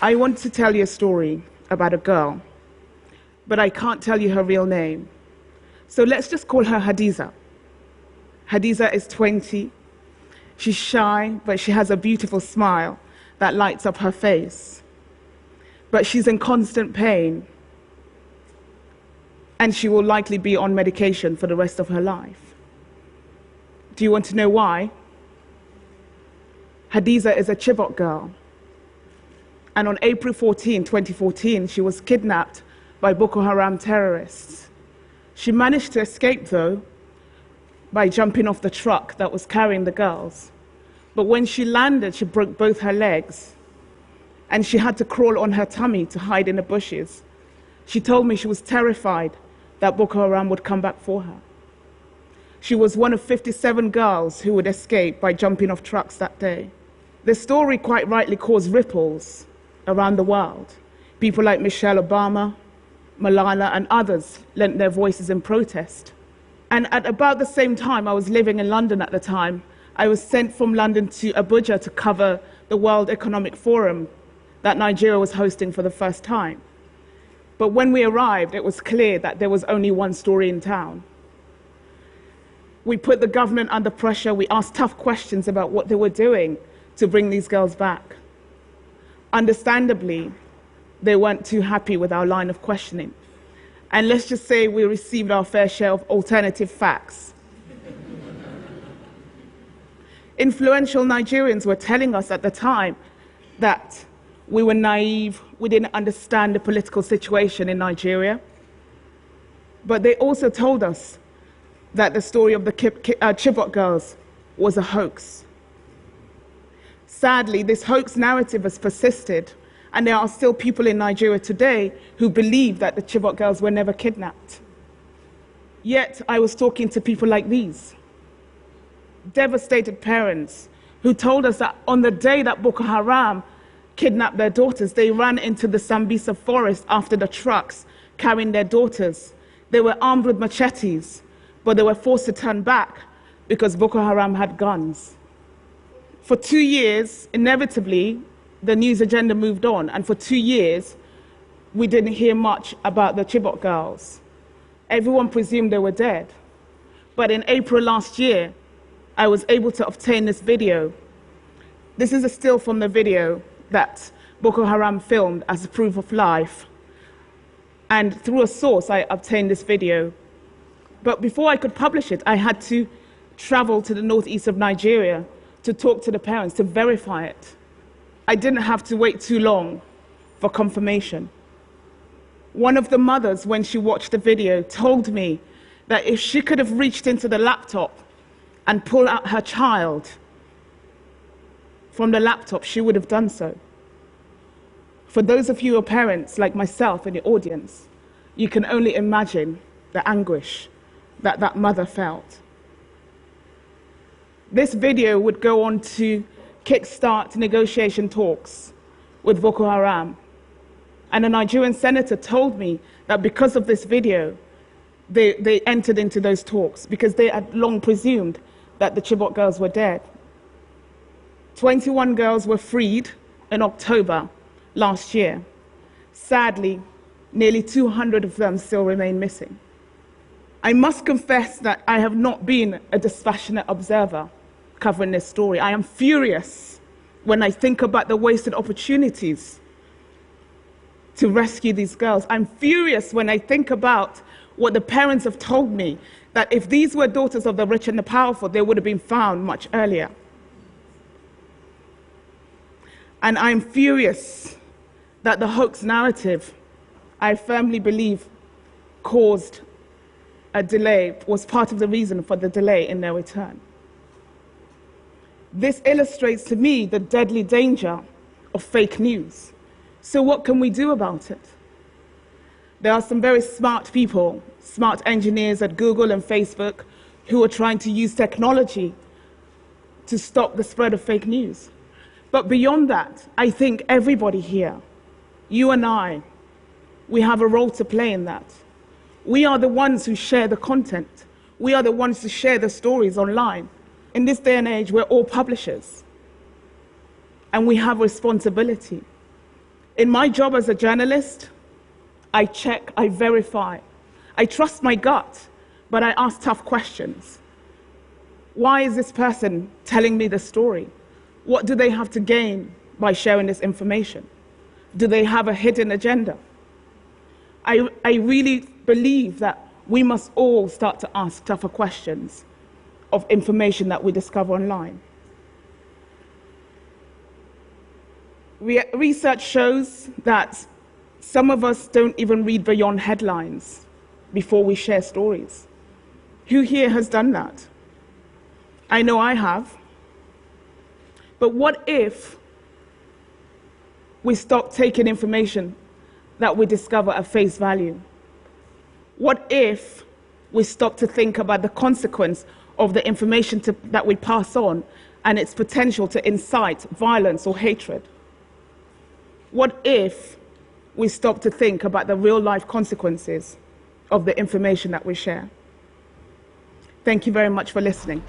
I want to tell you a story about a girl, but I can't tell you her real name. So let's just call her Hadiza. Hadiza is 20. She's shy, but she has a beautiful smile that lights up her face. But she's in constant pain, and she will likely be on medication for the rest of her life. Do you want to know why? Hadiza is a Chibok girl. And on April 14, 2014, she was kidnapped by Boko Haram terrorists. She managed to escape, though, by jumping off the truck that was carrying the girls. But when she landed, she broke both her legs, and she had to crawl on her tummy to hide in the bushes. She told me she was terrified that Boko Haram would come back for her. She was one of 57 girls who would escape by jumping off trucks that day. The story quite rightly caused ripples around the world. People like Michelle Obama, Malala, and others lent their voices in protest. And at about the same time, I was living in London at the time, I was sent from London to Abuja to cover the World Economic Forum that Nigeria was hosting for the first time. But when we arrived, it was clear that there was only one story in town. We put the government under pressure. We asked tough questions about what they were doing to bring these girls back. Understandably, they weren't too happy with our line of questioning. And let's just say we received our fair share of alternative facts. Influential Nigerians were telling us at the time that we were naive, we didn't understand the political situation in Nigeria. But they also told us that the story of the Chibok girls was a hoax. Sadly, this hoax narrative has persisted, and there are still people in Nigeria today who believe that the Chibok girls were never kidnapped. Yet, I was talking to people like these, devastated parents who told us that on the day that Boko Haram kidnapped their daughters, they ran into the Sambisa forest after the trucks carrying their daughters. They were armed with machetes, but they were forced to turn back because Boko Haram had guns. For 2 years, inevitably, the news agenda moved on, and for 2 years, we didn't hear much about the Chibok girls. Everyone presumed they were dead. But in April last year, I was able to obtain this video. This is a still from the video that Boko Haram filmed as a proof of life. And through a source, I obtained this video. But before I could publish it, I had to travel to the northeast of Nigeria to talk to the parents, to verify it. I didn't have to wait too long for confirmation. One of the mothers, when she watched the video, told me that if she could have reached into the laptop and pulled out her child from the laptop, she would have done so. For those of you who are parents, like myself in the audience, you can only imagine the anguish that that mother felt. This video would go on to kickstart negotiation talks with Boko Haram. And a Nigerian senator told me that because of this video, they entered into those talks because they had long presumed that the Chibok girls were dead. 21 girls were freed in October last year. Sadly, nearly 200 of them still remain missing. I must confess that I have not been a dispassionate observer covering this story. I am furious when I think about the wasted opportunities to rescue these girls. I'm furious when I think about what the parents have told me, that if these were daughters of the rich and the powerful, they would have been found much earlier. And I'm furious that the hoax narrative, I firmly believe, caused a delay, was part of the reason for the delay in their return. This illustrates to me the deadly danger of fake news. So what can we do about it? There are some very smart people, smart engineers at Google and Facebook, who are trying to use technology to stop the spread of fake news. But beyond that, I think everybody here, you and I, we have a role to play in that. We are the ones who share the content. We are the ones who share the stories online. In this day and age, we're all publishers, and we have responsibility. In my job as a journalist, I check, I verify. I trust my gut, but I ask tough questions. Why is this person telling me the story? What do they have to gain by sharing this information? Do they have a hidden agenda? I really believe that we must all start to ask tougher questions of information that we discover online. Research shows that some of us don't even read beyond headlines before we share stories. Who here has done that? I know I have. But what if we stop taking information that we discover at face value? What if we stop to think about the consequence of the information that we pass on and its potential to incite violence or hatred? What if we stop to think about the real-life consequences of the information that we share? Thank you very much for listening.